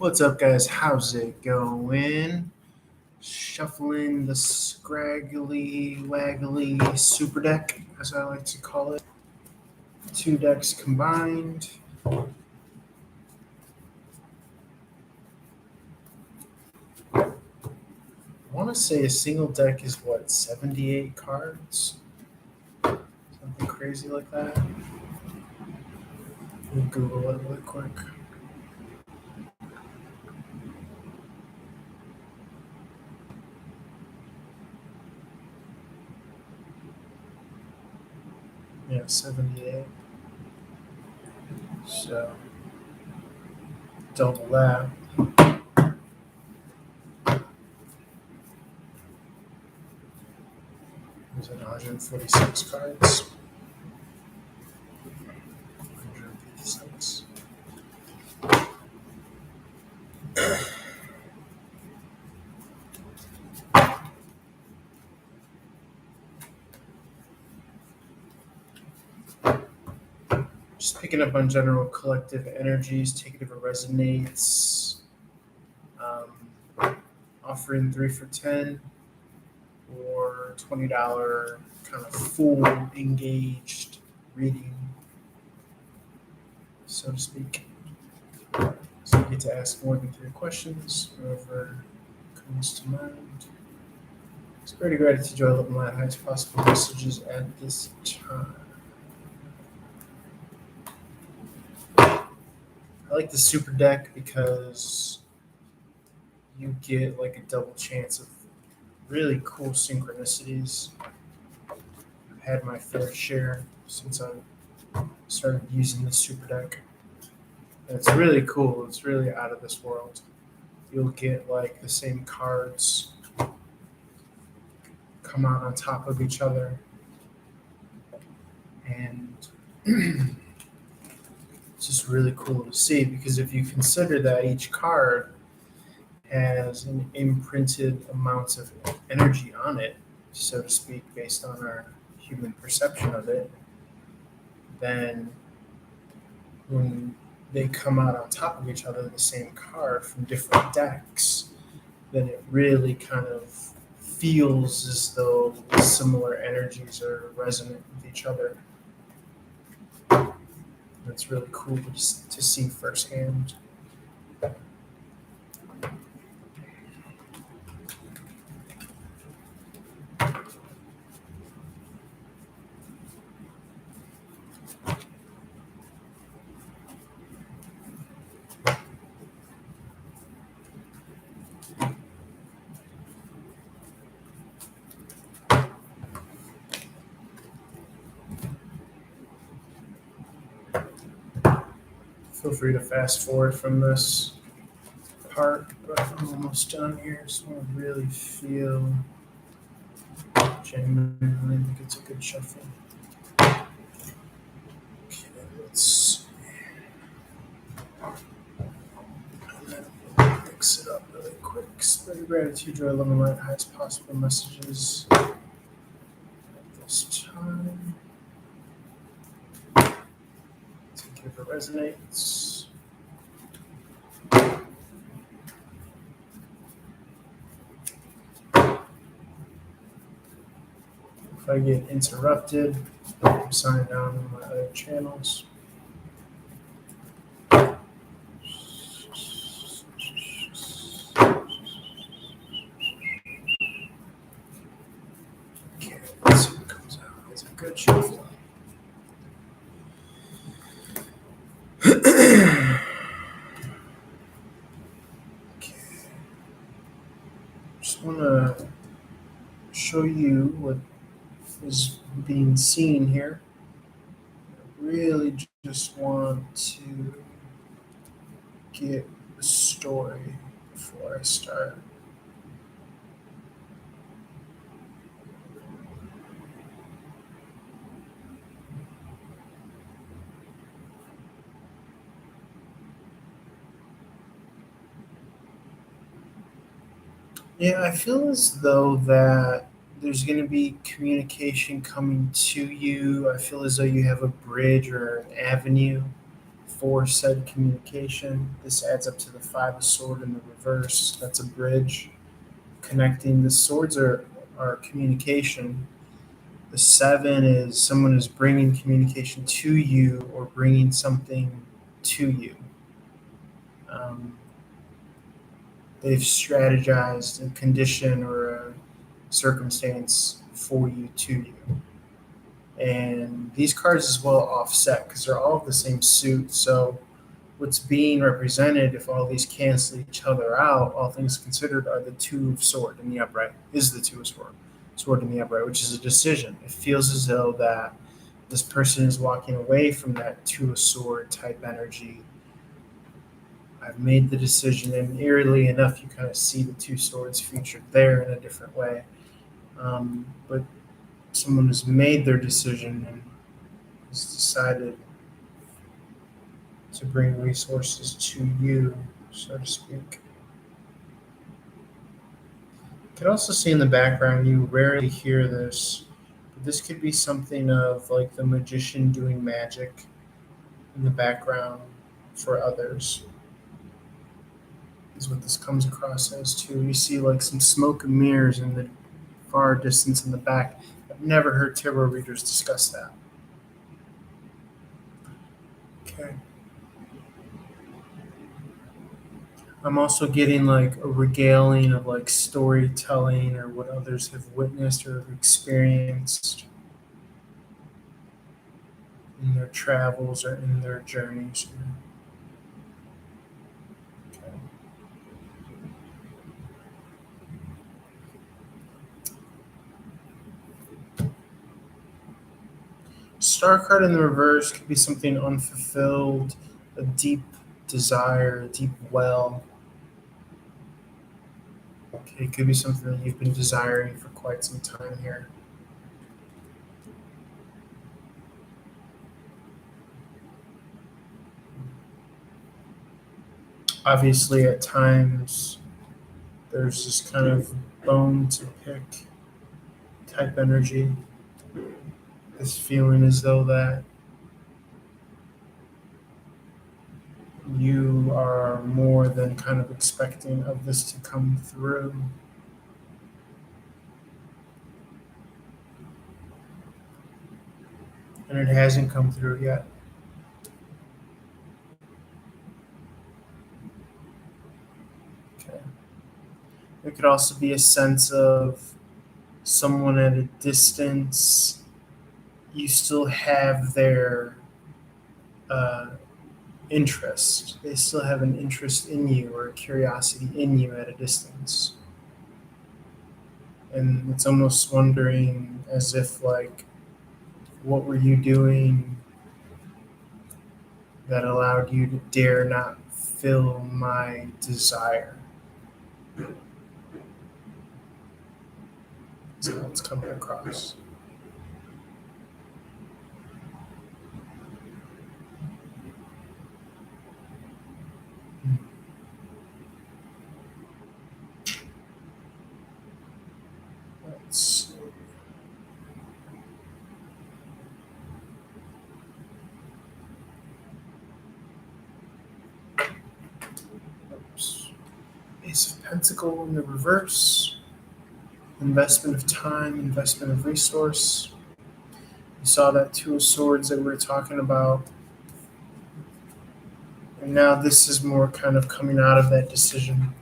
What's up, guys? How's it going? Shuffling the scraggly, waggly super deck, as I like to call it. Two decks combined. I want to say a single deck is what, 78 cards? Something crazy like that. Let me Google it really quick. Yeah, 78. So, double that. There's 146 cards. 156. Just picking up on general collective energies, take it if it resonates. Offering 3 for 10 or $20 kind of full engaged reading, so to speak. So you get to ask more than 3 questions, whoever comes to mind. It's great gratitude, joy, love, and light, highest possible messages at this time. I like the super deck because you get like a double chance of really cool synchronicities. I've had my fair share since I started using the super deck. And it's really cool. It's really out of this world. You'll get like the same cards come out on top of each other. And it's just really cool to see because if you consider that each card has an imprinted amount of energy on it, so to speak, based on our human perception of it, then when they come out on top of each other, the same card from different decks, then it really kind of feels as though similar energies are resonant with each other. It's really cool to see firsthand. Feel free to fast forward from this part, but I'm almost done here. So I really feel genuinely think it's a good shuffle. Okay, let's mix it up really quick. Spread gratitude, joy, love, and light, highest possible messages at this time. Take it if it resonates. If I get interrupted, I'm signing down on my other channels. Okay, let's see what comes out. It's a good shuffle. Okay. Just want to show you what is being seen here. I really just want to get the story before I start. Yeah, I feel as though that there's going to be communication coming to you. I feel as though you have a bridge or an avenue 4 said communication. This adds up to the 5 of sword in the reverse. That's a bridge connecting. The swords are communication. The 7 is someone is bringing communication to you or bringing something to you. Um, they've strategized a condition or a circumstance for you to you. And these cards as well offset because they're all of the same suit. So what's being represented, if all these cancel each other out, all things considered, are the 2 of sword in the upright, is the 2 of sword in the upright, which is a decision. It feels as though that this person is walking away from that 2 of sword type energy. I've made the decision, and eerily enough, you kind of see the 2 swords featured there in a different way. But someone has made their decision and has decided to bring resources to you, so to speak. You can also see in the background, you rarely hear this, but this could be something of like the magician doing magic in the background for others, is what this comes across as too. You see like some smoke and mirrors in the far distance in the back. I've never heard tarot readers discuss that. Okay. I'm also getting like a regaling of like storytelling or what others have witnessed or experienced in their travels or in their journeys. Okay. Star card in the reverse could be something unfulfilled, a deep desire, a deep well. Okay, it could be something that you've been desiring for quite some time here. Obviously, at times, there's this kind of bone to pick type energy. This feeling as though that you are more than kind of expecting of this to come through. And it hasn't come through yet. Okay. It could also be a sense of someone at a distance. You still have their uh, interest. They still have an interest in you or a curiosity in you at a distance. And it's almost wondering as if, like, what were you doing that allowed you to dare not fill my desire? That's how it's coming across. Let's see. Oops. Ace of Pentacle in the reverse. Investment of time, investment of resource. You saw that 2 of Swords that we were talking about. And now this is more kind of coming out of that decision.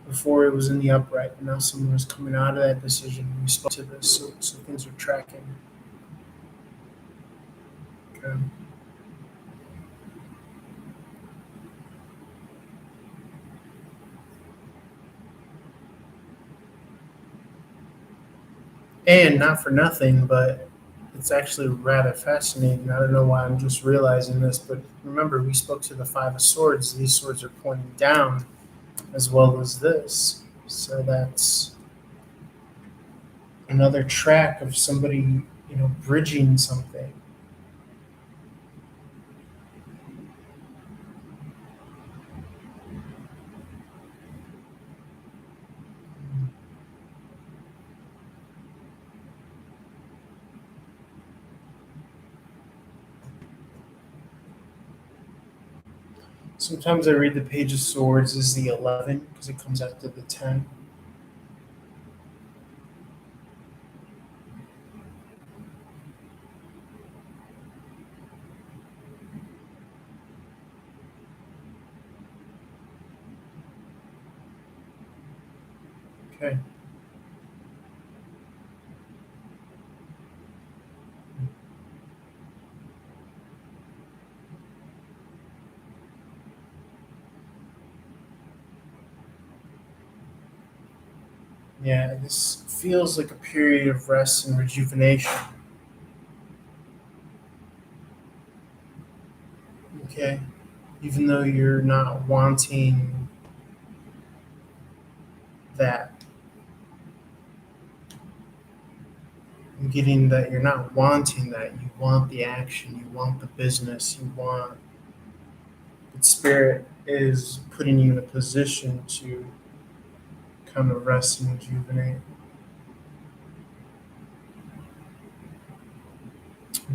Before it was in the upright, and now someone is coming out of that decision. We spoke to this, so things are tracking. Okay. And not for nothing, but it's actually rather fascinating. I don't know why I'm just realizing this, but remember, we spoke to the 5 of Swords. These swords are pointing down as well as this. So that's another track of somebody, bridging something. Sometimes I read the Page of Swords as the 11 because it comes after the 10. Okay. Yeah, this feels like a period of rest and rejuvenation. Okay. Even though you're not wanting that. I'm getting that you're not wanting that. You want the action, you want the business, you want. But Spirit is putting you in a position to kind of rest and rejuvenate.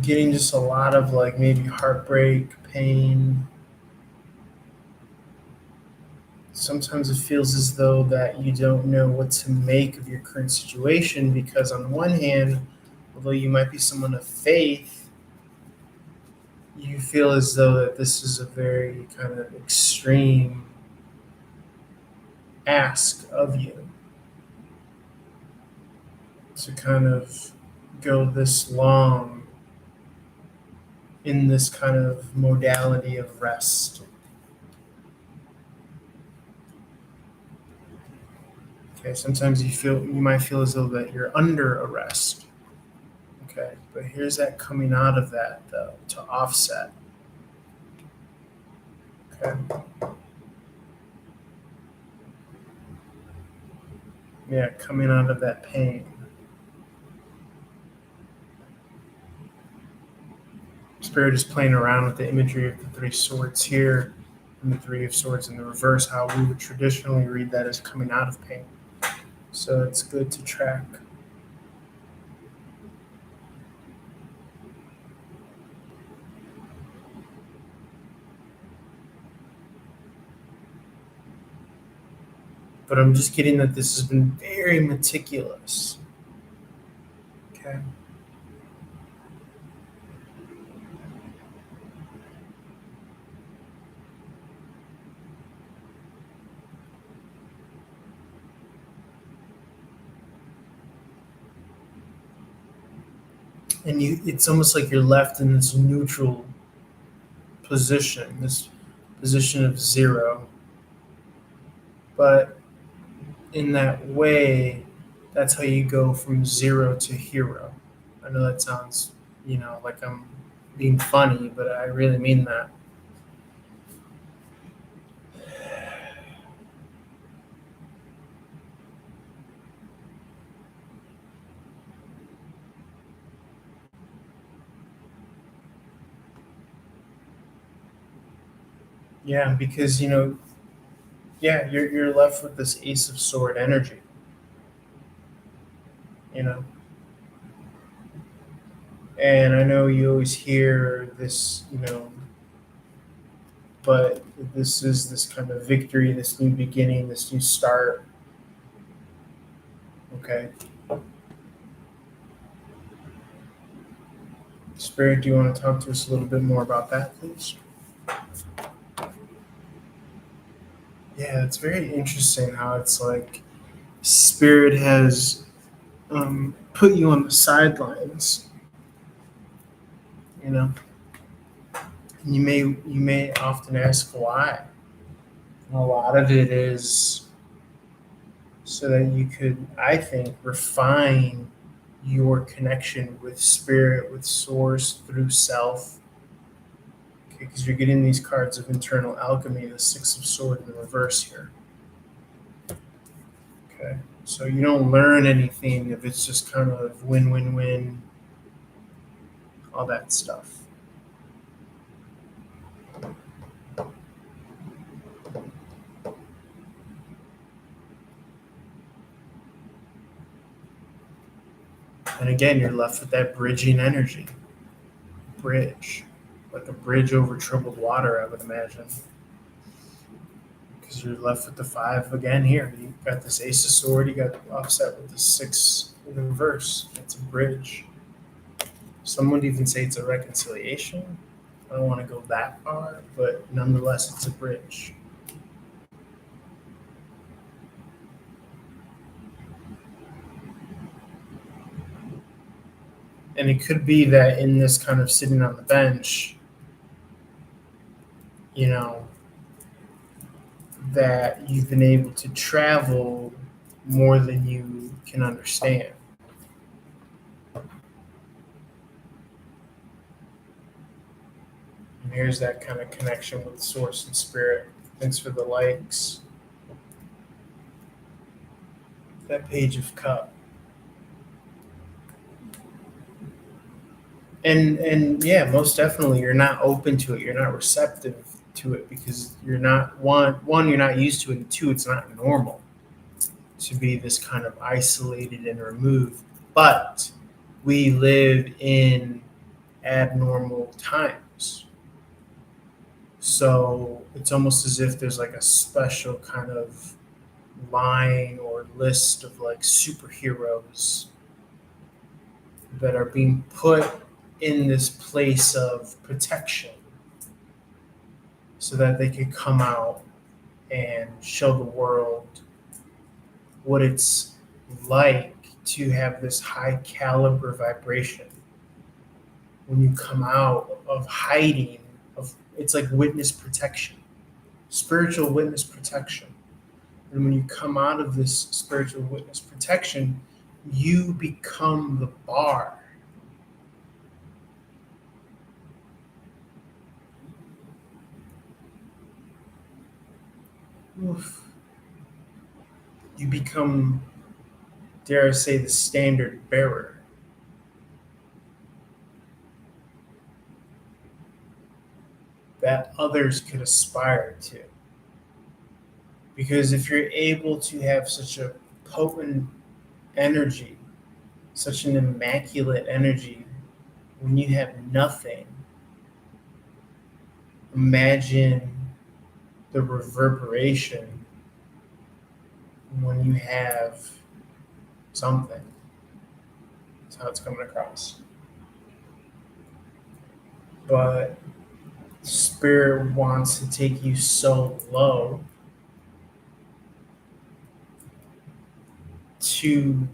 Getting just a lot of like maybe heartbreak, pain. Sometimes it feels as though that you don't know what to make of your current situation because on one hand, although you might be someone of faith, you feel as though that this is a very kind of extreme ask of you to kind of go this long in this kind of modality of rest. Okay, sometimes you might feel as though that you're under arrest. Okay, but here's that coming out of that though to offset. Okay. Yeah, coming out of that pain. Spirit is playing around with the imagery of the three swords here and the three of swords in the reverse, how we would traditionally read that as coming out of pain. So it's good to track. But I'm just getting that this has been very meticulous. Okay. And it's almost like you're left in this neutral position, this position of zero. But in that way, that's how you go from zero to hero. I know that sounds, like I'm being funny, but I really mean that. Yeah, because yeah, you're left with this Ace of Sword energy. You know, and I know you always hear this, but this is this kind of victory, this new beginning, this new start. Okay. Spirit, do you want to talk to us a little bit more about that, please? Yeah, it's very interesting how it's like Spirit has put you on the sidelines. You know, and you may often ask why. And a lot of it is so that you could, I think, refine your connection with Spirit, with Source, through self. Okay, because you're getting these cards of internal alchemy, the Six of Swords in the reverse here. Okay. So you don't learn anything if it's just kind of win, win, win, all that stuff. And again, you're left with that bridging energy. Bridge. Like a bridge over troubled water, I would imagine. because you're left with the 5 again here. You got this Ace of Sword, you got offset with the 6 in reverse. It's a bridge. Some would even say it's a reconciliation. I don't want to go that far, but nonetheless, it's a bridge. And it could be that in this kind of sitting on the bench, you know, that you've been able to travel more than you can understand. And here's that kind of connection with source and spirit. Thanks for the likes. That Page of Cup. And yeah, most definitely you're not open to it. You're not receptive to it because you're not one, you're not used to it, and two, it's not normal to be this kind of isolated and removed. But we live in abnormal times. So it's almost as if there's like a special kind of line or list of like superheroes that are being put in this place of protection so that they can come out and show the world what it's like to have this high caliber vibration when you come out of hiding of it's like witness protection, spiritual witness protection. And when you come out of this spiritual witness protection, you become the bar. Oof. You become, dare I say, the standard bearer. That others could aspire to. Because if you're able to have such a potent energy, such an immaculate energy, when you have nothing, imagine the reverberation when you have something. That's how it's coming across. But Spirit wants to take you so low to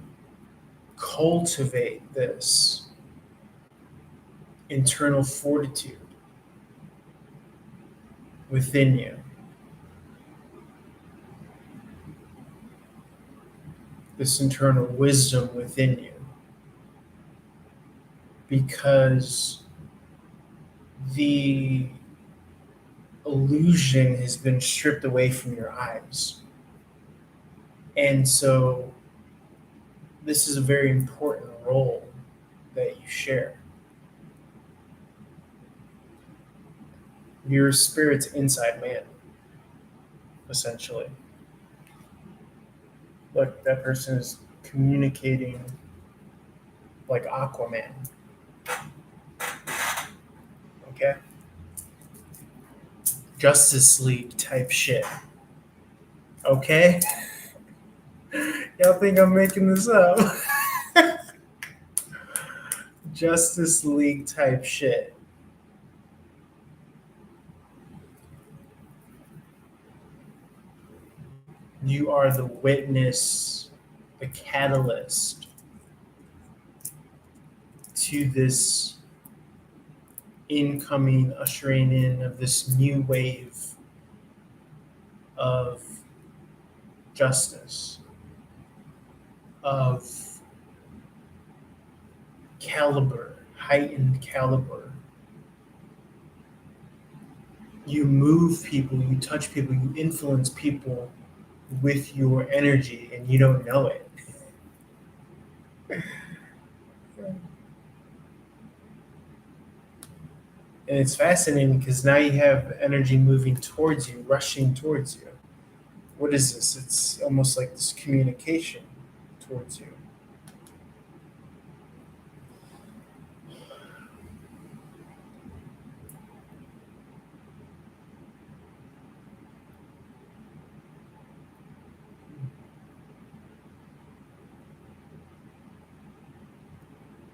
cultivate this internal fortitude within you. This internal wisdom within you. Because the illusion has been stripped away from your eyes. And so this is a very important role that you share. Your spirit's inside man, essentially. Look, that person is communicating like Aquaman. Okay? Justice League type shit. Okay? Y'all think I'm making this up? Justice League type shit. You are the witness, the catalyst to this incoming, ushering in of this new wave of justice, of caliber, heightened caliber. You move people, you touch people, you influence people with your energy, and you don't know it. And it's fascinating because now you have energy moving towards you, rushing towards you. What is this? It's almost like this communication towards you.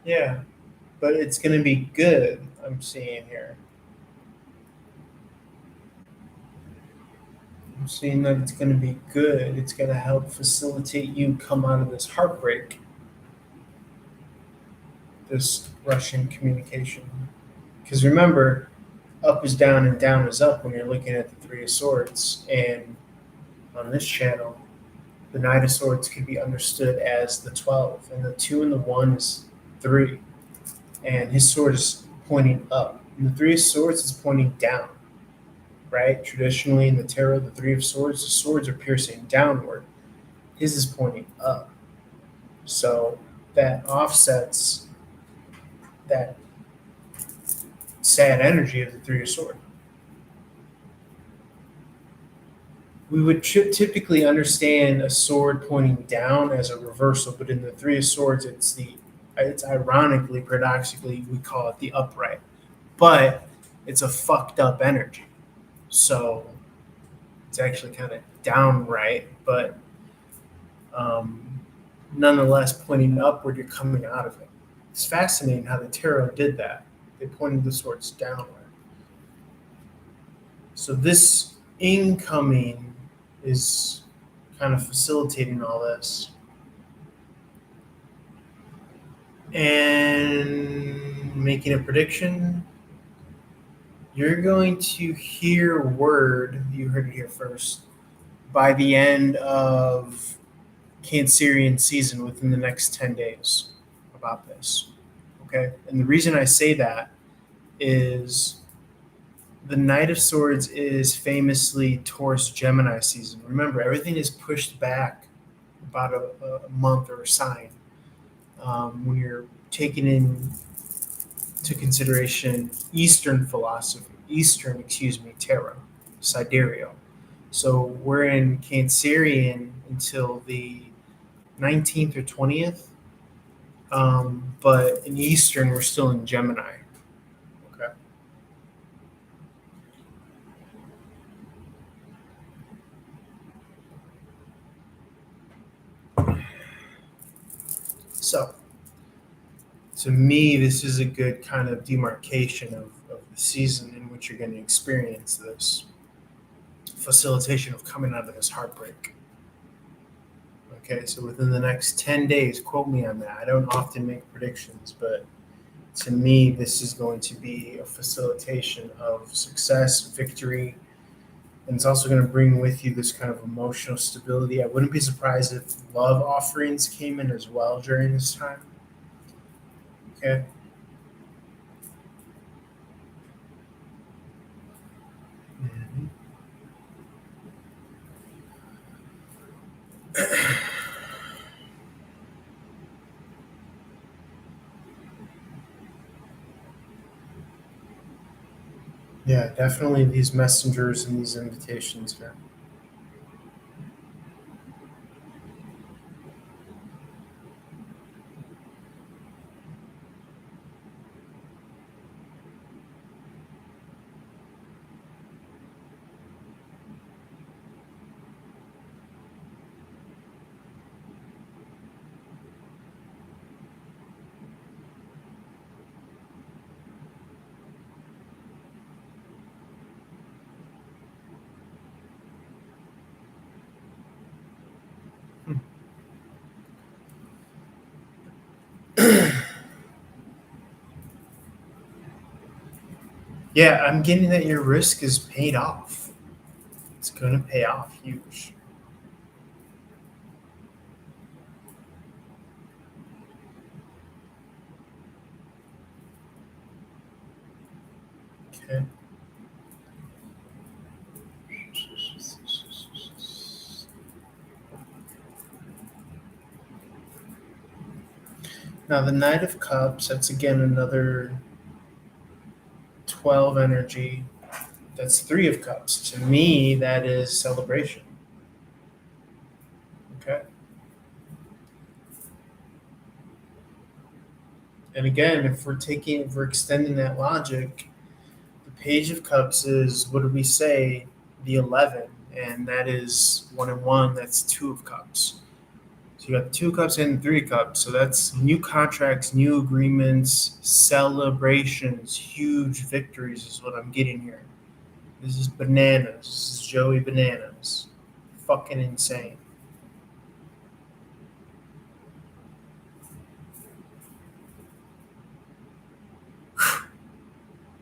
Yeah, but it's going to be good, I'm seeing here. I'm seeing that it's going to be good. It's going to help facilitate you come out of this heartbreak, this Russian communication. Because remember, up is down and down is up when you're looking at the Three of Swords. And on this channel, the Knight of Swords could be understood as the 12, and the 2 and the 1 is 3. And his sword is pointing up. And the Three of Swords is pointing down, right? Traditionally in the tarot, the Three of Swords, the swords are piercing downward. His is pointing up. So that offsets that sad energy of the Three of Swords. We would typically understand a sword pointing down as a reversal, but in the Three of Swords, it's ironically, paradoxically, we call it the upright, but it's a fucked up energy. So it's actually kind of downright, but nonetheless pointing upward. You're coming out of it. It's fascinating how the tarot did that. They pointed the swords downward. So this incoming is kind of facilitating all this. And making a prediction, you're going to hear word, you heard it here first, by the end of Cancerian season within the next 10 days about this. Okay? And the reason I say that is the Knight of Swords is famously Taurus Gemini season. Remember, everything is pushed back about a month or a sign. When you're taking into consideration Eastern philosophy, tarot, sidereal. So we're in Cancerian until the 19th or 20th, but in Eastern, we're still in Gemini. Okay. So, to me, this is a good kind of demarcation of the season in which you're going to experience this facilitation of coming out of this heartbreak. Okay, so within the next 10 days, quote me on that. I don't often make predictions, but to me, this is going to be a facilitation of success, victory, and it's also going to bring with you this kind of emotional stability. I wouldn't be surprised if love offerings came in as well during this time. Okay. Mhm. Yeah, definitely these messengers and these invitations here. Yeah, I'm getting that your risk is paid off. It's going to pay off huge. Okay. Now, the Knight of Cups, that's again another 12 energy. That's 3 of Cups. To me, that is celebration. Okay. And again, if we're extending that logic, the Page of Cups is, what did we say? The 11. And that is 1 and 1. That's 2 of Cups. So you got 2 cups and 3 cups. So that's new contracts, new agreements, celebrations, huge victories is what I'm getting here. This is bananas. This is Joey Bananas. Fucking insane.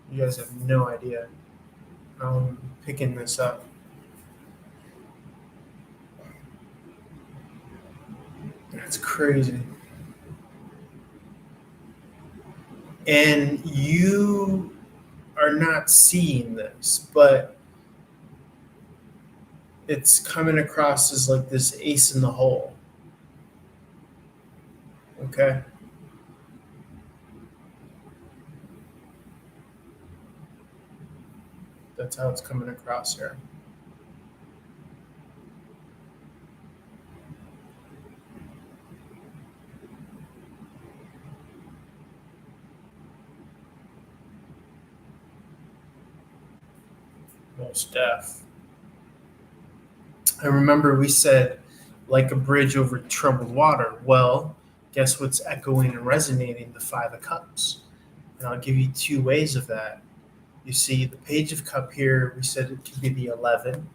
You guys have no idea how I'm picking this up. That's crazy. And you are not seeing this, but it's coming across as like this ace in the hole. Okay? That's how it's coming across here. Most deaf. I remember we said like a bridge over troubled water. Well, guess what's echoing and resonating? The Five of Cups. And I'll give you 2 ways of that. You see the Page of Cup here, we said it could be the 11.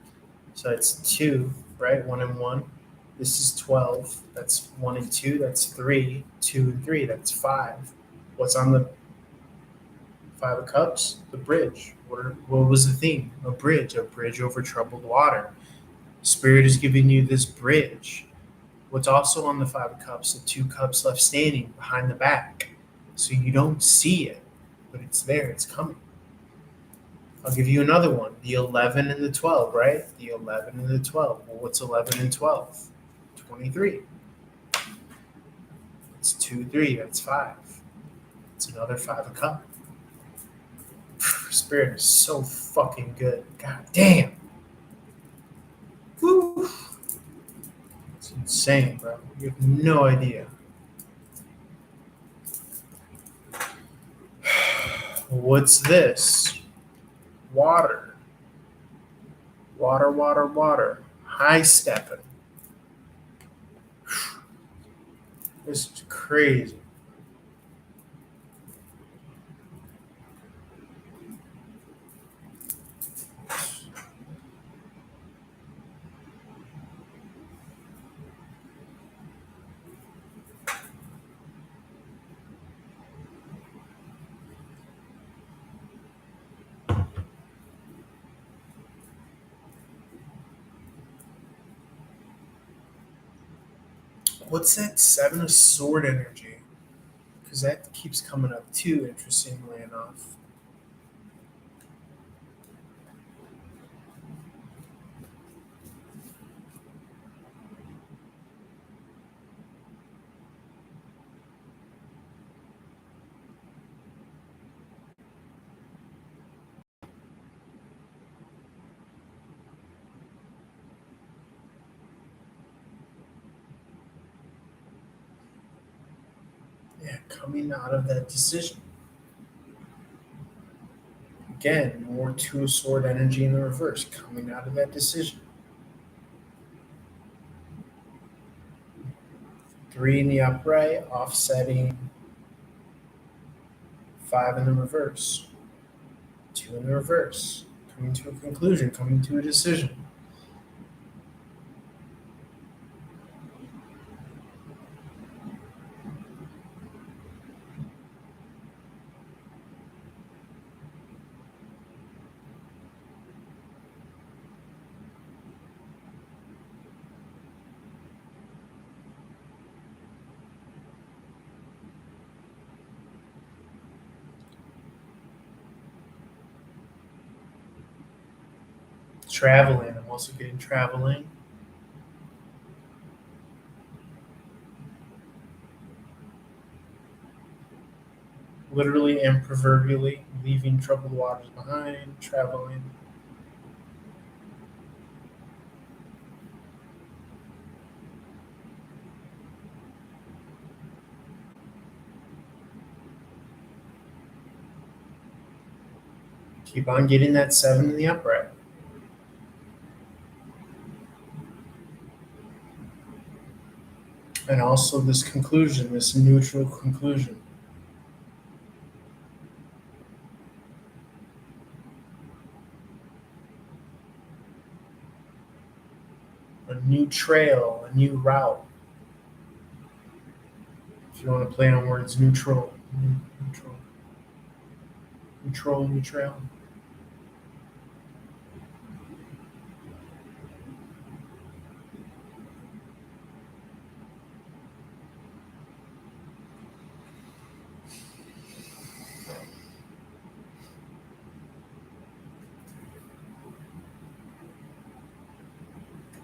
So it's 2, right? 1 and 1. This is 12. That's 1 and 2. That's 3. 2 and 3. That's 5. What's on the Five of Cups? The bridge. What was the theme? A bridge over troubled water. Spirit is giving you this bridge. What's also on the Five of Cups? The 2 cups left standing behind the back. So you don't see it, but it's there. It's coming. I'll give you another one. The 11 and the 12, right? The 11 and the 12. Well, what's 11 and 12? 23. It's 2, 3. That's 5. It's another Five of Cups. Spirit is so fucking good. God damn. Woo. It's insane, bro. You have no idea. What's this? Water. Water, water, water. High stepping. This is crazy. What's that Seven of Sword energy? Because that keeps coming up too, interestingly enough. Yeah, coming out of that decision. Again, more Two of Sword energy in the reverse, coming out of that decision. 3 in the upright, offsetting 5 in the reverse. 2 in the reverse, coming to a conclusion, coming to a decision. Traveling, I'm also getting traveling. Literally and proverbially, leaving troubled waters behind, traveling. Keep on getting that 7 in the upright. And also this conclusion, this neutral conclusion. A new trail, a new route. If you want to play on words, neutral, neutral, neutral, neutral.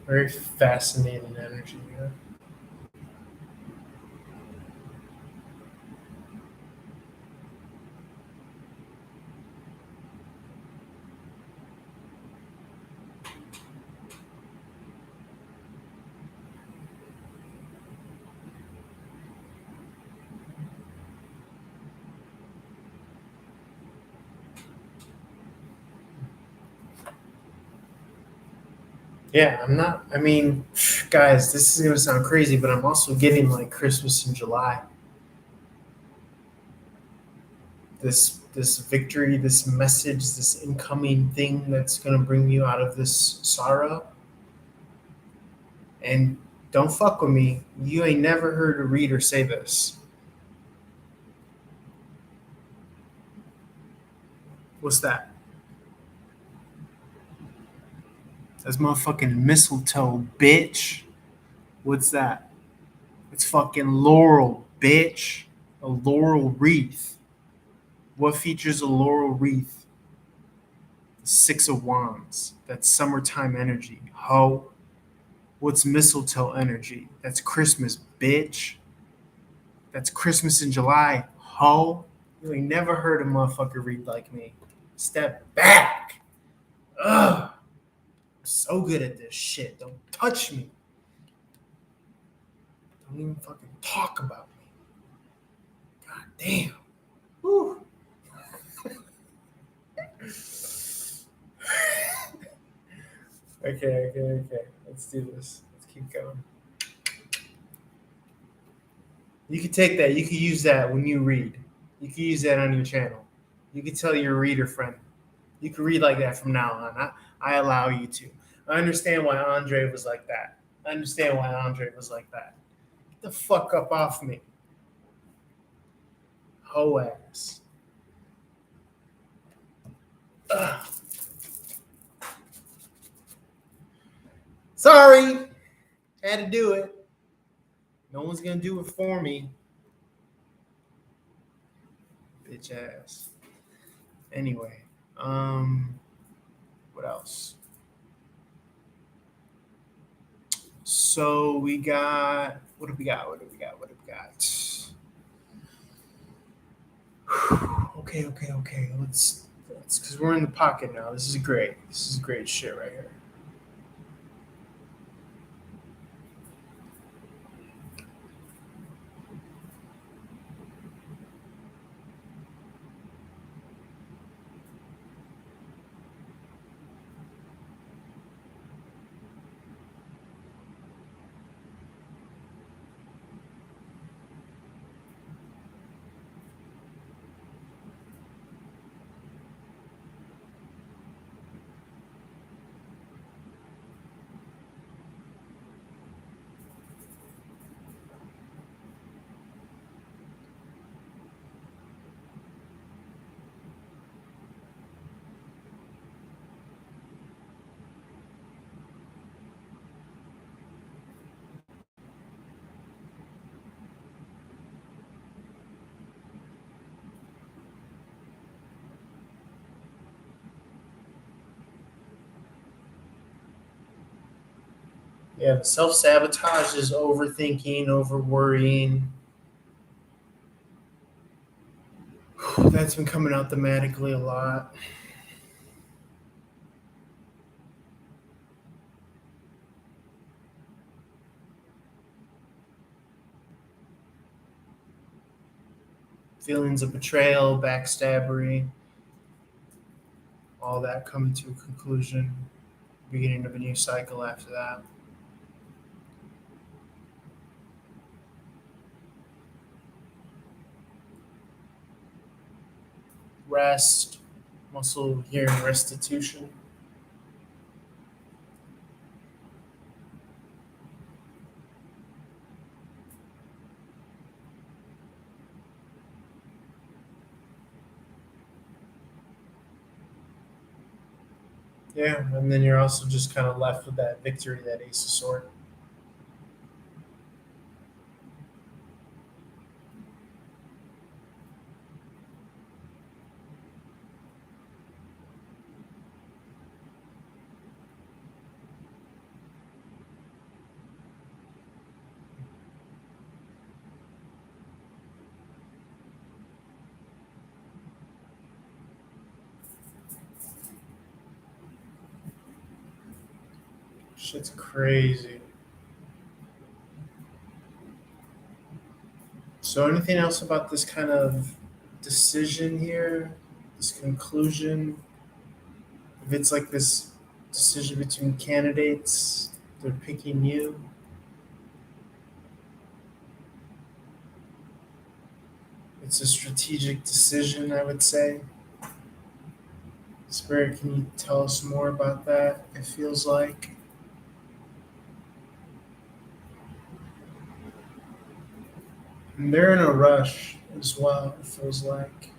Very fascinating energy. Yeah. Yeah, I'm not. I mean, guys, this is gonna sound crazy, but I'm also getting like Christmas in July. This victory, this message, this incoming thing that's gonna bring you out of this sorrow. And don't fuck with me. You ain't never heard a reader say this. What's that? That's motherfucking mistletoe, bitch. What's that? It's fucking laurel, bitch. A laurel wreath. What features a laurel wreath? Six of Wands. That's summertime energy. Ho. What's mistletoe energy? That's Christmas, bitch. That's Christmas in July. Ho. You ain't never heard a motherfucker read like me. Step back. Ugh. I'm so good at this shit. Don't touch me. Don't even fucking talk about me. God damn. Whew. Okay. Let's do this. Let's keep going. You can take that. You can use that when you read. You can use that on your channel. You can tell your reader friend. You can read like that from now on. I allow you to. I understand why Andre was like that. I understand why Andre was like that. Get the fuck up off me. Ho ass. Ugh. Sorry. Had to do it. No one's gonna do it for me. Bitch ass. Anyway, what else? So we got what do we got? What do we got? What do we got? Okay. Let's because we're in the pocket now. This is great. This is great shit right here. Yeah, the self sabotage is overthinking, over worrying. That's been coming out thematically a lot. Feelings of betrayal, backstabbery, all that coming to a conclusion. Beginning of a new cycle after that. rest, muscle hearing restitution. Yeah, and then you're also just kind of left with that victory, that ace of sword. Shit's crazy. So, anything else about this kind of decision here, this conclusion? If it's like this decision between candidates, they're picking you. It's a strategic decision, I would say. Spirit, can you tell us more about that? It feels like. And they're in a rush as well, it feels like.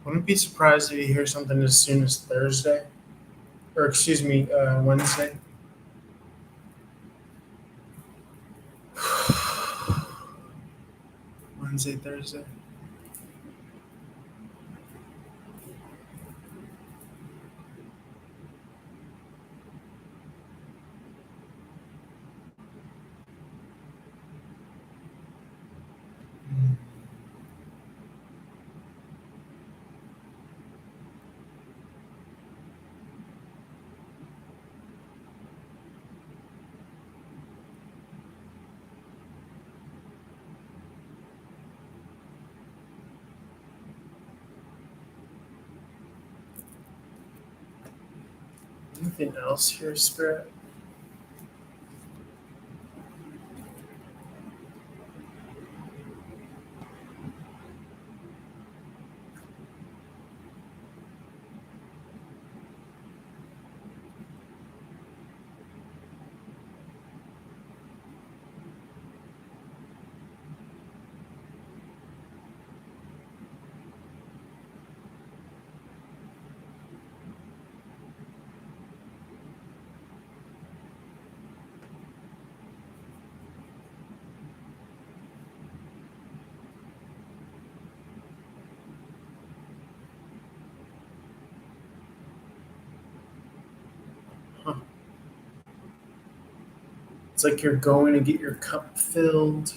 Wouldn't be surprised if you hear something as soon as Thursday, or excuse me, Wednesday. Wednesday, Thursday. Anything else here, Spirit? Huh. It's like you're going to get your cup filled.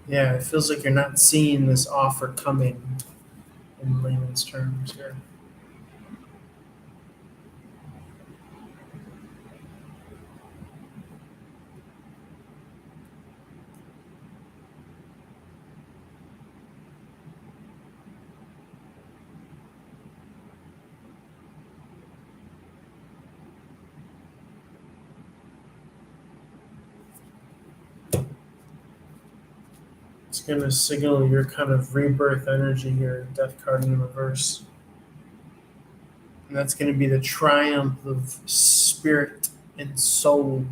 Yeah, it feels like you're not seeing this offer coming in layman's terms here. It's going to signal your kind of rebirth energy here, death card in reverse. And that's going to be the triumph of spirit and soul.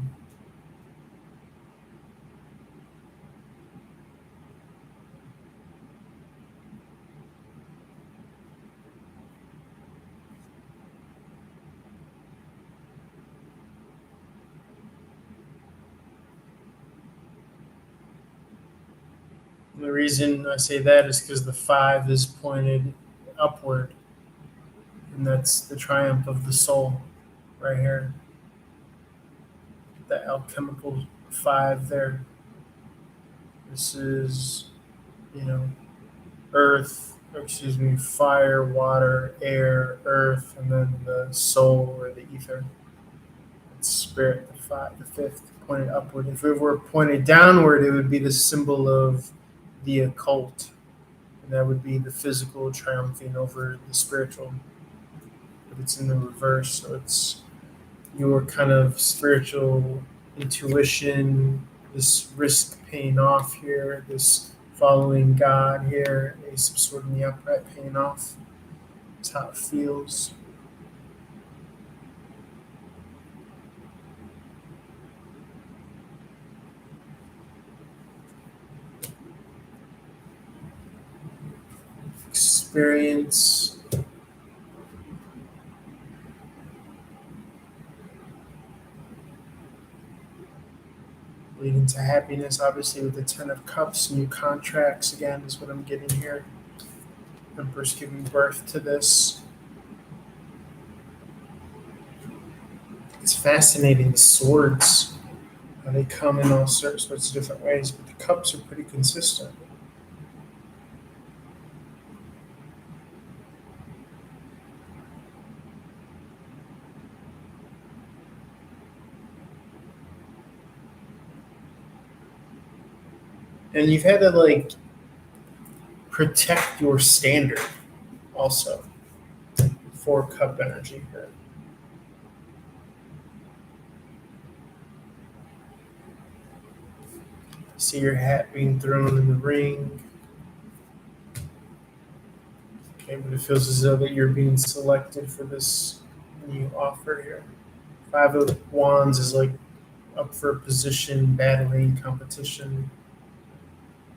And the reason I say that is because the 5 is pointed upward, and that's the triumph of the soul right here. The alchemical 5 there. This is, you know, earth, excuse me, fire, water, air, earth, and then the soul or the ether. It's spirit, the 5th, pointed upward. If it were pointed downward, it would be the symbol of the occult, and that would be the physical triumphing over the spiritual. But it's in the reverse, so it's your kind of spiritual intuition, this risk paying off here, this following God here, Ace of Sword in the upright paying off. That's how it feels. Experience leading to happiness, obviously, with the 10 of Cups. New contracts, again, is what I'm getting here. Empress giving birth to this. It's fascinating, the swords. They come in all sorts of different ways, but the cups are pretty consistent. And you've had to like protect your standard also. 4 cup energy here. See your hat being thrown in the ring. Okay, but it feels as though that you're being selected for this new offer here. 5 of Wands is like up for a position, battling, competition.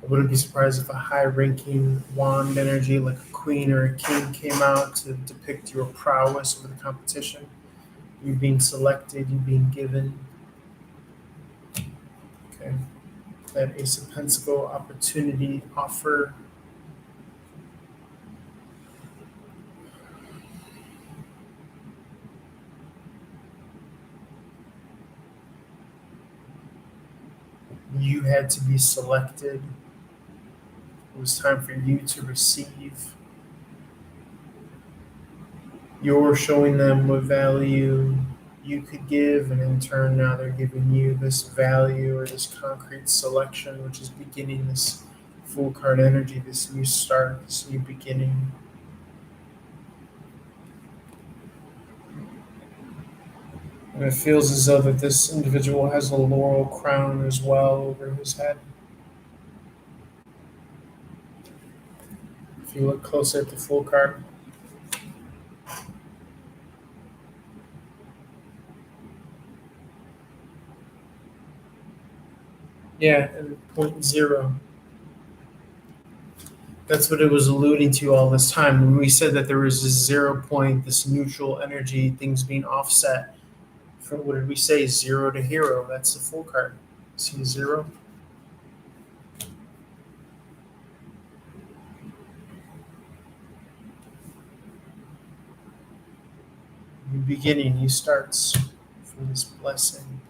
I wouldn't be surprised if a high-ranking wand energy, like a queen or a king, came out to depict your prowess over the competition. You being selected, you being given. Okay, that Ace of Pentacle opportunity offer. You had to be selected. It was time for you to receive. You're showing them what value you could give, and in turn, now they're giving you this value or this concrete selection, which is beginning this full card energy, this new start, this new beginning. And it feels as though that this individual has a laurel crown as well over his head. If you look closer at the full card, yeah, and point 0. That's what it was alluding to all this time. When we said that there was this 0 point, this neutral energy, things being offset. From what did we say? 0 to hero. That's the full card. See 0? New beginning, new starts from this blessing.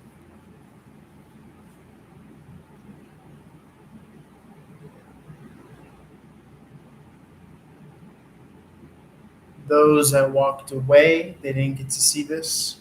Those that walked away, they didn't get to see this.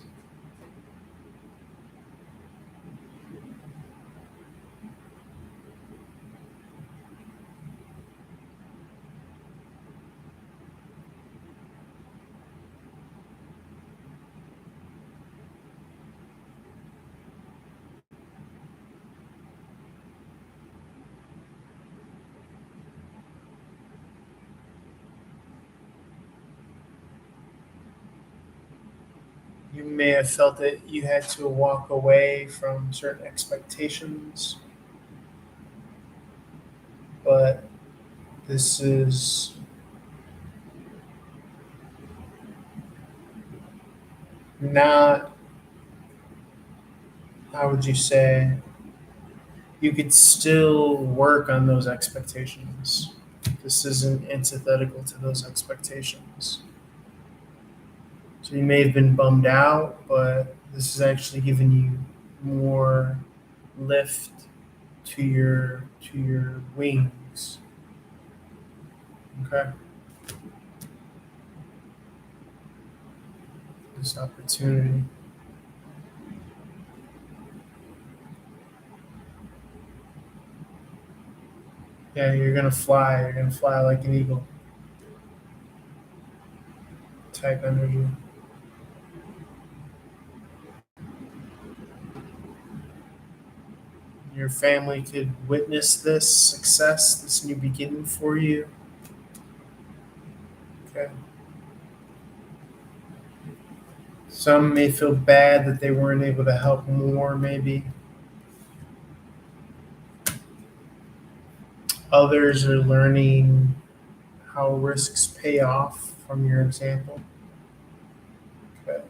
You may have felt that you had to walk away from certain expectations, but this is not, how would you say, you could still work on those expectations. This isn't antithetical to those expectations. So you may have been bummed out, but this is actually giving you more lift to your wings. Okay. This opportunity. Yeah, you're gonna fly. You're gonna fly like an eagle type energy. Your family could witness this success, this new beginning for you. Okay. Some may feel bad that they weren't able to help more, maybe. Others are learning how risks pay off from your example. Okay.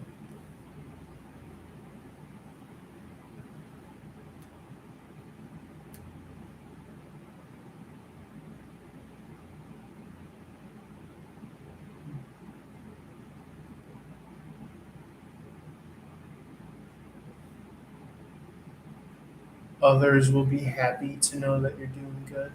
Others will be happy to know that you're doing good.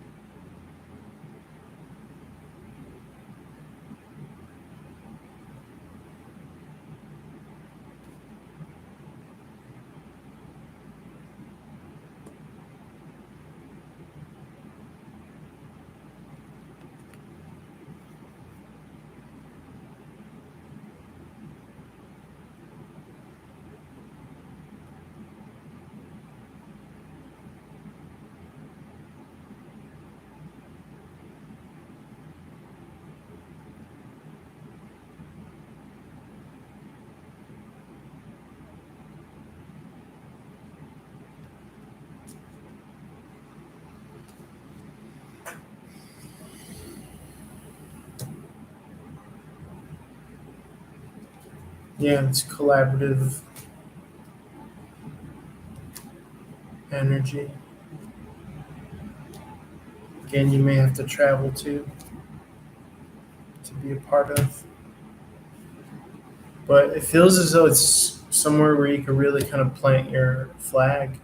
Yeah, it's collaborative energy. Again, you may have to travel to be a part of. But it feels as though it's somewhere where you can really kind of plant your flag,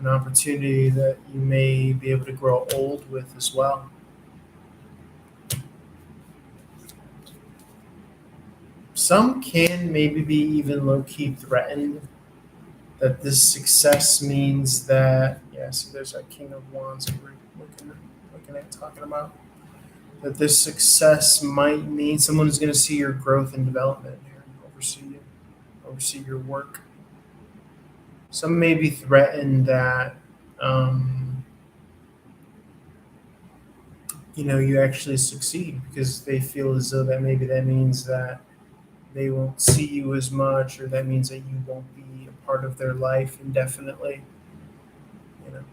an opportunity that you may be able to grow old with as well. Some can maybe be even low key threatened that this success means that, yeah, so there's our King of Wands that we're looking at talking about. That this success might mean someone is going to see your growth and development here and oversee your work. Some may be threatened that um, you actually succeed because they feel as though that maybe that means that they won't see you as much, or that means that you won't be a part of their life indefinitely. You know,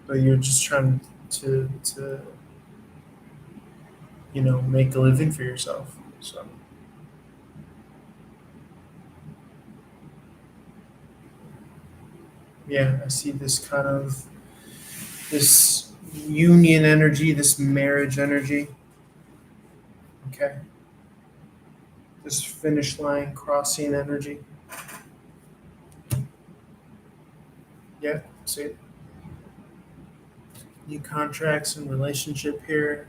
but you're just trying to make a living for yourself. So yeah, I see this union energy, this marriage energy. Okay, this finish line crossing energy. Yeah, see it. New contracts and relationship here.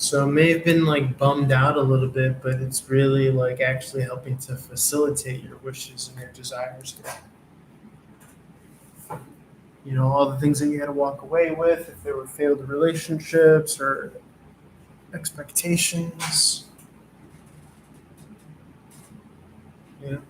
So it may have been like bummed out a little bit, but it's really like actually helping to facilitate your wishes and your desires here. All the things that you had to walk away with, if there were failed relationships or expectations, you know.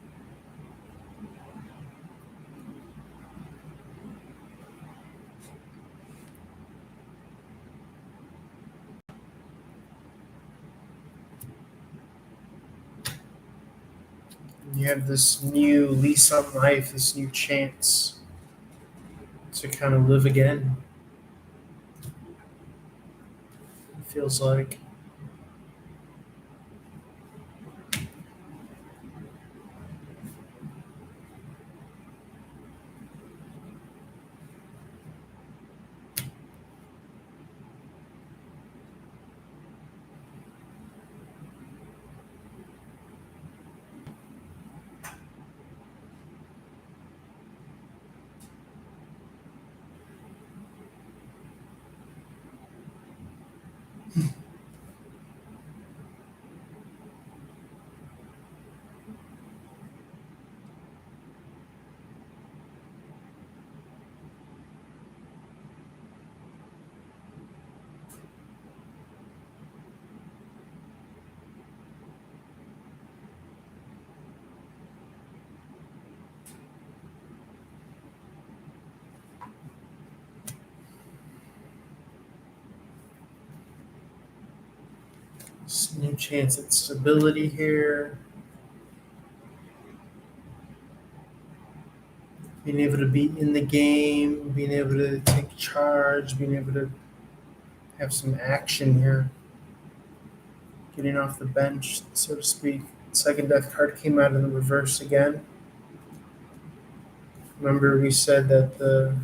You have this new lease on life, this new chance to kind of live again. It feels like. This new chance at stability here. Being able to be in the game, being able to take charge, being able to have some action here. Getting off the bench, so to speak. Second death card came out in the reverse again. Remember, we said that the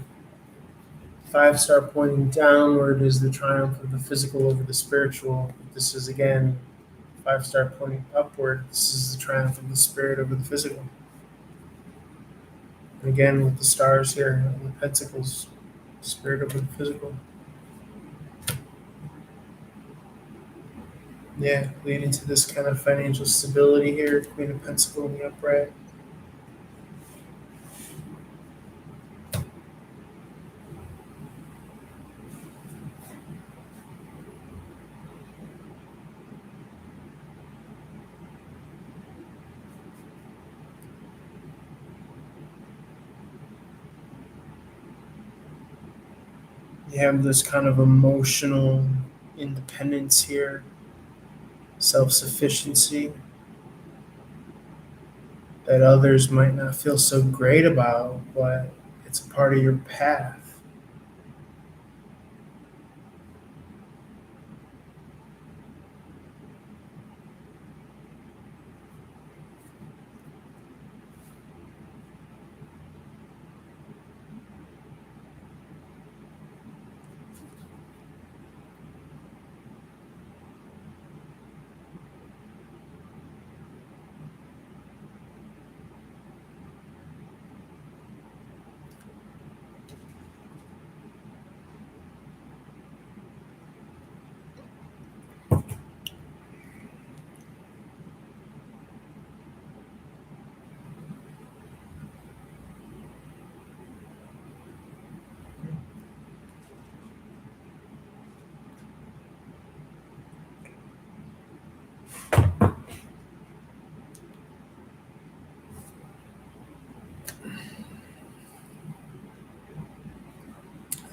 5-star pointing downward is the triumph of the physical over the spiritual. This is again 5-star pointing upward. This is the triumph of the spirit over the physical. And again, with the stars here, and the pentacles, spirit over the physical. Yeah, leading to this kind of financial stability here. Queen of Pentacles in the upright. You have this kind of emotional independence here, self-sufficiency that others might not feel so great about, but it's a part of your path.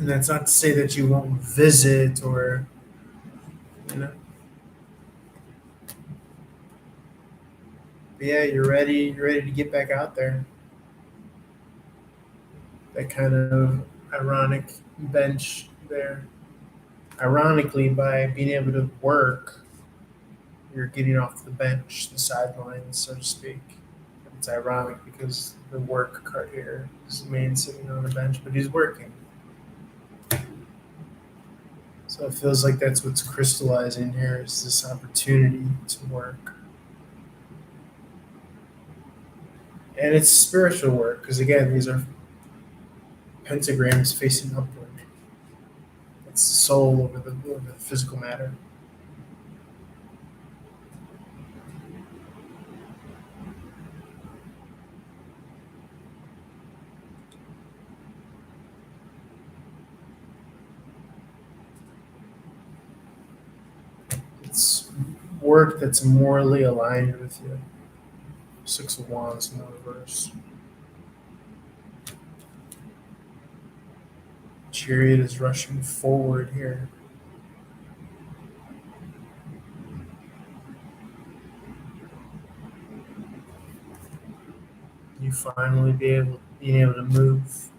And that's not to say that you won't visit or, you know. But yeah, you're ready. You're ready to get back out there. That kind of ironic bench there. Ironically, by being able to work, you're getting off the bench, the sidelines, so to speak. It's ironic because the work card here is the man sitting on the bench, but he's working. So it feels like that's what's crystallizing here is this opportunity to work. And it's spiritual work because, again, these are pentagrams facing upward. It's the soul over the physical matter. work that's morally aligned with you. Six of Wands in the reverse. Chariot is rushing forward here. You finally being able to move.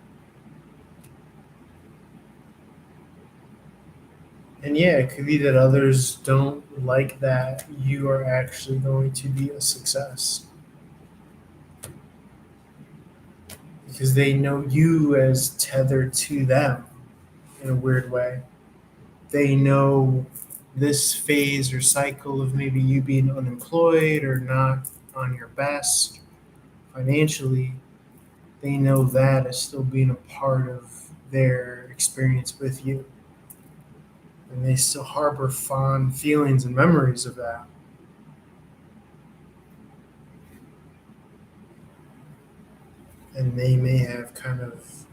And yeah, it could be that others don't like that you are actually going to be a success. Because they know you as tethered to them in a weird way. They know this phase or cycle of maybe you being unemployed or not on your best financially. They know that as still being a part of their experience with you. And they still harbor fond feelings and memories of that. And they may have kind of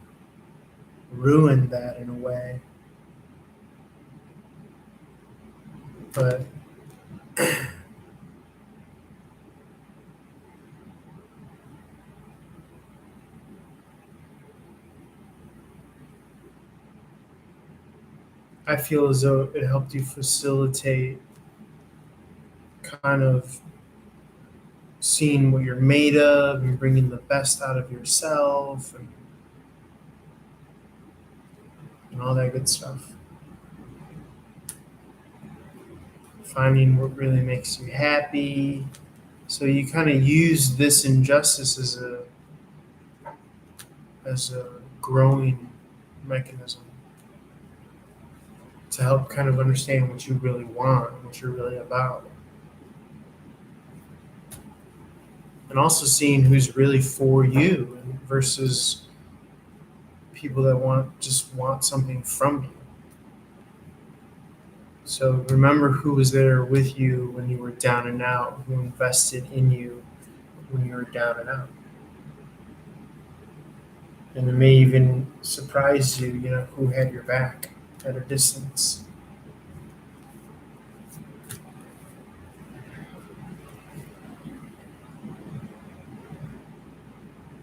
ruined that in a way. But I feel as though it helped you facilitate kind of seeing what you're made of and bringing the best out of yourself and all that good stuff. Finding what really makes you happy. So you kind of use this injustice as a growing mechanism to help kind of understand what you really want, what you're really about. And also seeing who's really for you versus people that just want something from you. So remember who was there with you when you were down and out, who invested in you when you were down and out. And it may even surprise you, who had your back at a distance.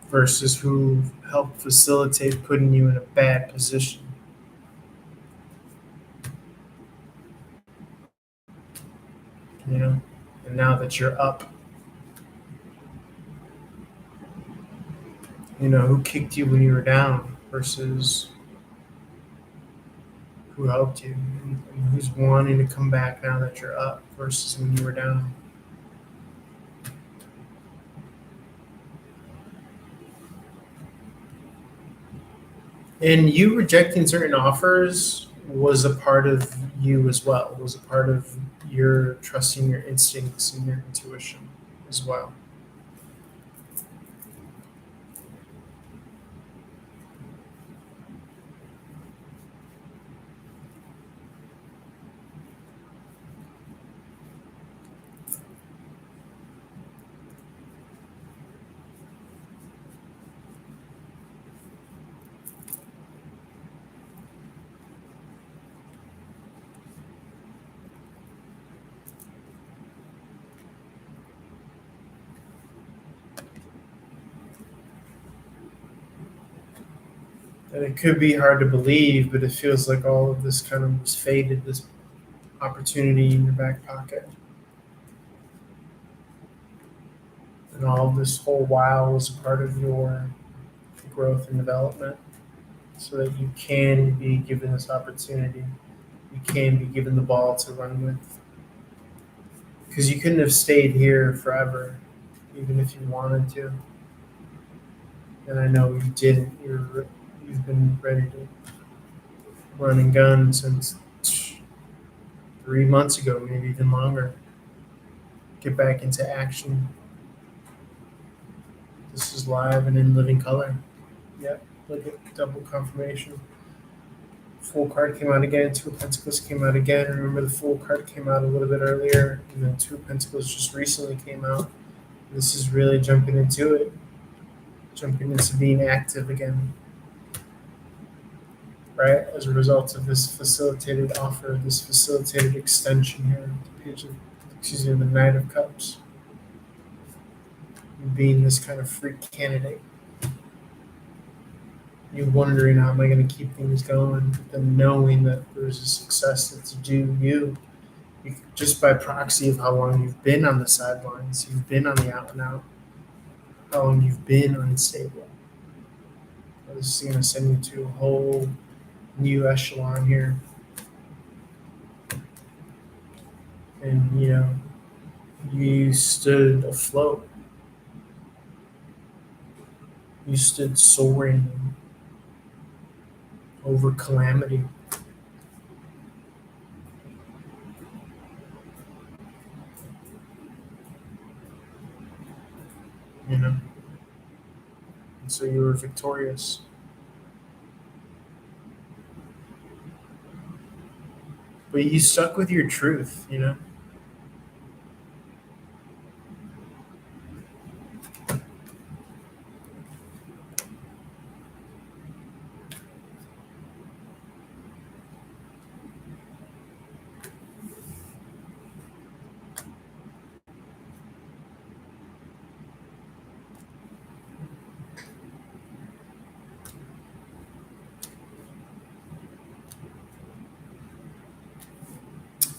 Versus who helped facilitate putting you in a bad position. And now that you're up, who kicked you when you were down versus who helped you, and who's wanting to come back now that you're up versus when you were down. And you rejecting certain offers was a part of you as well. It was a part of your trusting your instincts and your intuition as well. And it could be hard to believe, but it feels like all of this kind of was fated, this opportunity in your back pocket. And all of this whole while was a part of your growth and development so that you can be given this opportunity. You can be given the ball to run with. Because you couldn't have stayed here forever, even if you wanted to. And I know you didn't. You've been ready to run and gun since 3 months ago, maybe even longer. Get back into action. This is live and in living color. Yep, look at double confirmation. Full card came out again. Two of Pentacles came out again. Remember, the Full card came out a little bit earlier, and then Two of Pentacles just recently came out. This is really jumping into it, jumping into being active again, right? As a result of this facilitated offer, this facilitated extension here, the Page of the Knight of Cups, being this kind of free candidate. You're wondering how am I going to keep things going, then knowing that there's a success that's due you, just by proxy of how long you've been on the sidelines, you've been on the out and out, how long you've been unstable. This is going to send you to a whole new echelon here. And, you stood afloat. You stood soaring over calamity. And so you were victorious. But you stuck with your truth.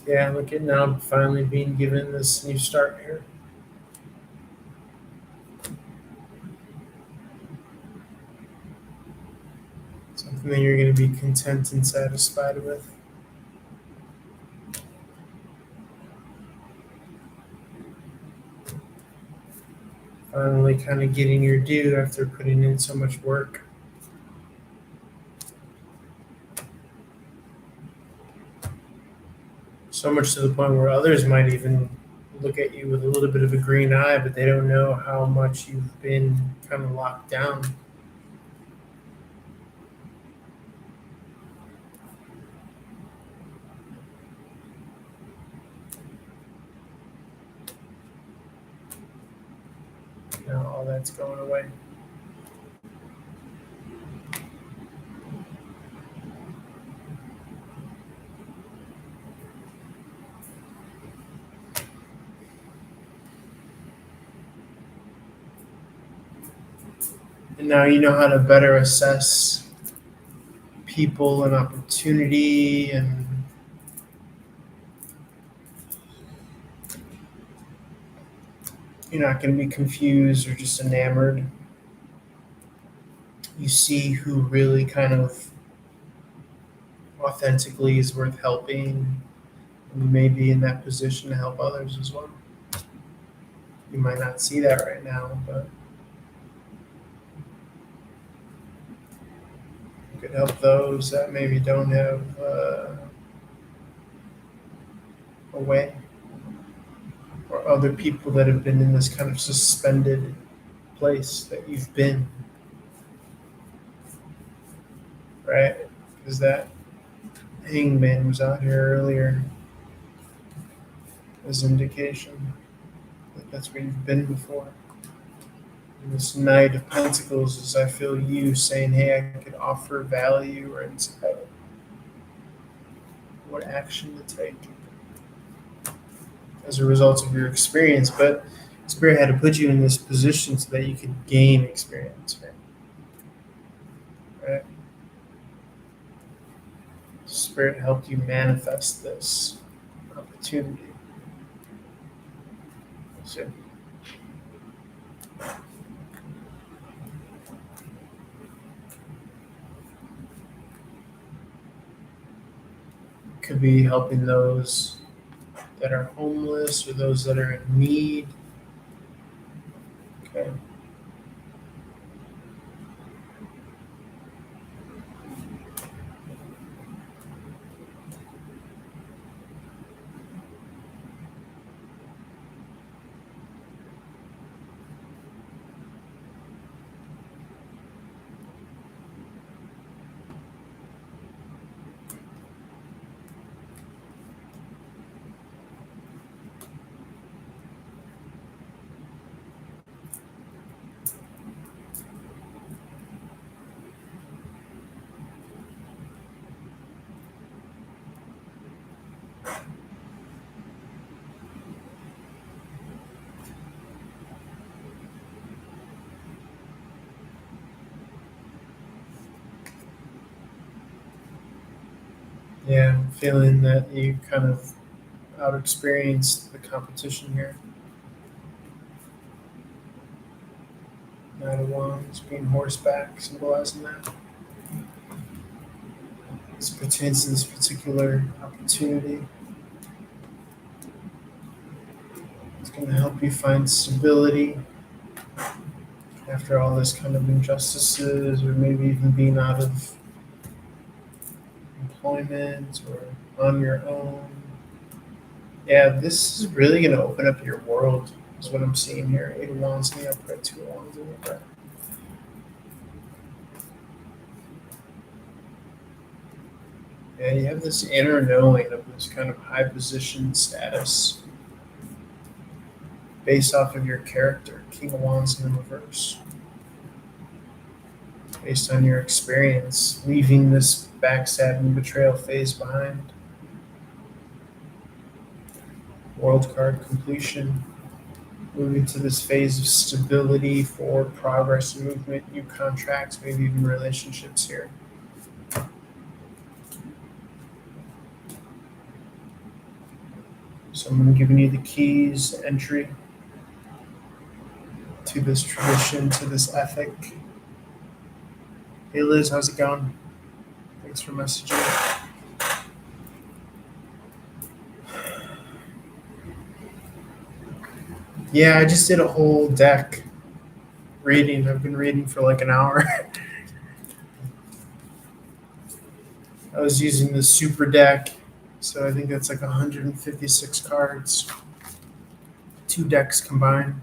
Yeah, look at now finally being given this new start here. Something that you're going to be content and satisfied with. Finally kind of getting your due after putting in so much work. So much to the point where others might even look at you with a little bit of a green eye, but they don't know how much you've been kind of locked down. Now all that's going away. And now you know how to better assess people and opportunity, and you're not going to be confused or just enamored. You see who really kind of authentically is worth helping, and you may be in that position to help others as well. You might not see that right now, but you could help those that maybe don't have a way, or other people that have been in this kind of suspended place that you've been, right? Because that hangman was out here earlier as indication that that's where you've been before. And this Knight of Pentacles is, I feel you saying, hey, I could offer value or insight. What action to take as a result of your experience. But Spirit had to put you in this position so that you could gain experience, right? Spirit helped you manifest this opportunity. So could be helping those that are homeless or those that are in need. Okay. Yeah, I'm feeling that you kind of out experienced the competition here. Knight of Wands being horseback, symbolizing that. This pertains to this particular opportunity. It's going to help you find stability after all this kind of injustices, or maybe even being out of employment or on your own. Yeah, this is really going to open up your world, is what I'm seeing here. Eight of Wands in the upright, Two of Wands in the upright. Yeah, you have this inner knowing of this kind of high position status based off of your character, King of Wands in the reverse, based on your experience, leaving this backstabbing betrayal phase behind. World card completion, moving to this phase of stability, forward progress, movement, new contracts, maybe even relationships here. So I'm giving you the keys, entry to this tradition, to this ethic. Hey Liz, how's it going? Thanks for messaging. Yeah, I just did a whole deck reading. I've been reading for like an hour. I was using the super deck, so I think that's like 156 cards, two decks combined.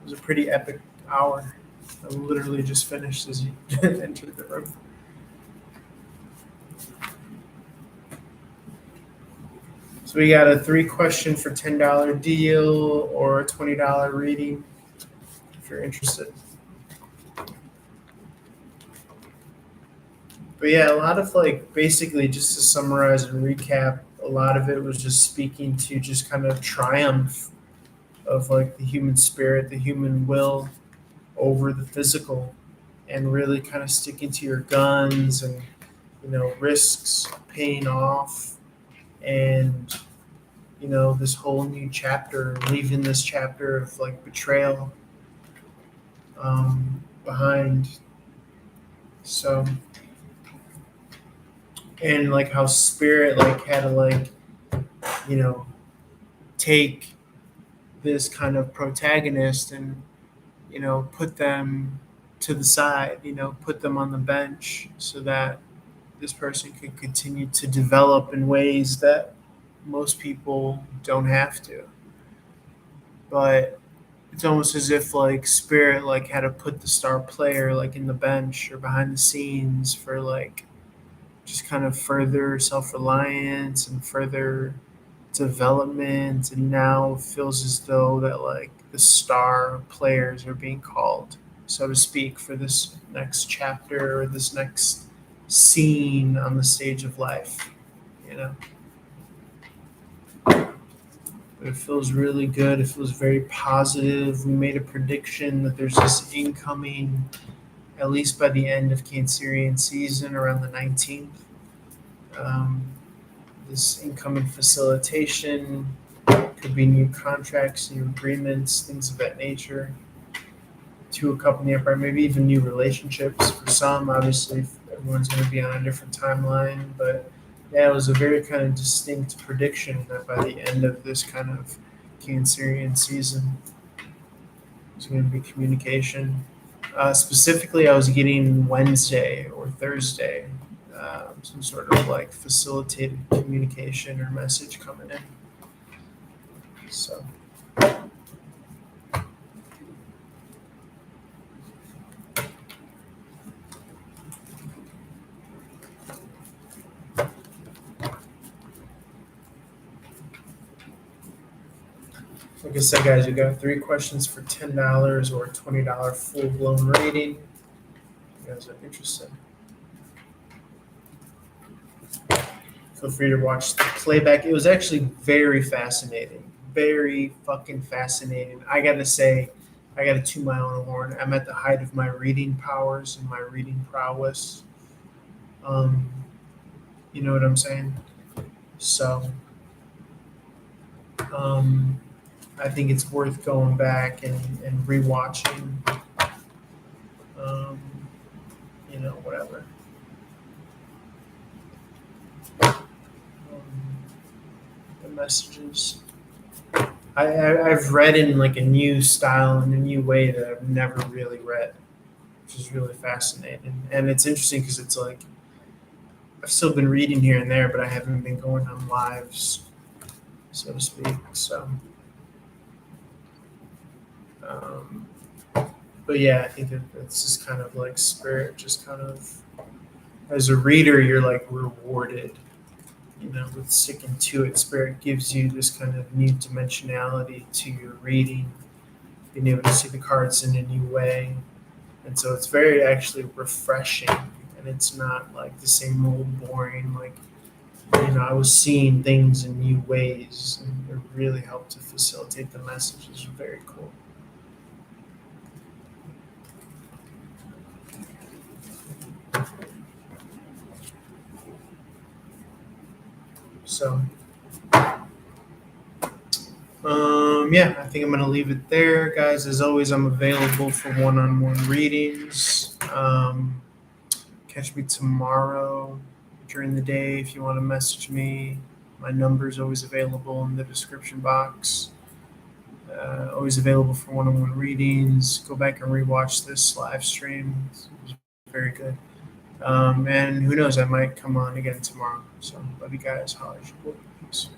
It was a pretty epic hour. I literally just finished as you entered the room. So we got a 3-question for $10 deal or a $20 reading if you're interested. But yeah, a lot of like basically just to summarize and recap, a lot of it was just speaking to just kind of triumph of like the human spirit, the human will over the physical, and really kind of sticking to your guns and risks paying off, and this whole new chapter, leaving this chapter of like betrayal behind. So, and like how spirit like had to like you know take this kind of protagonist and put them to the side, put them on the bench so that this person could continue to develop in ways that most people don't have to. But it's almost as if like spirit like had to put the star player like in the bench or behind the scenes for like just kind of further self-reliance and further development, and now it feels as though that like the star players are being called, so to speak, for this next chapter or this next scene on the stage of life, you know. But it feels really good. It feels very positive. We made a prediction that there's this incoming, at least by the end of Cancerian season, around the 19th. This incoming facilitation could be new contracts, new agreements, things of that nature to accompany up, or maybe even new relationships for some. Obviously, everyone's going to be on a different timeline, but yeah, it was a very kind of distinct prediction that by the end of this kind of Cancerian season, there's going to be communication. Specifically, I was getting Wednesday or Thursday, some sort of like facilitated communication or message coming in. So. Like I said, guys, you got 3 questions for $10 or a $20 full blown rating. You guys are interested. Feel free to watch the playback. It was actually very fascinating. Very fucking fascinating. I gotta say, I gotta toot my own horn. I'm at the height of my reading powers and my reading prowess. Um, You know what I'm saying? So um, I think it's worth going back and rewatching, um, whatever. The messages. I've read in like a new style and a new way that I've never really read, which is really fascinating. And it's interesting because it's like I've still been reading here and there, but I haven't been going on lives, so to speak. So, um, but yeah, I think that it's just kind of like spirit, just kind of as a reader, you're like rewarded, with sticking to it. Spirit gives you this kind of new dimensionality to your reading, being able to see the cards in a new way. And so it's very actually refreshing, and it's not like the same old boring, like, I was seeing things in new ways, and it really helped to facilitate the message. It's very cool. So, yeah, I think I'm going to leave it there, guys. As always, I'm available for one-on-one readings. Catch me tomorrow during the day if you want to message me. My number is always available in the description box. Always available for one-on-one readings. Go back and rewatch this live stream. It was very good. And who knows, I might come on again tomorrow. So love you guys. Holla at you. Peace.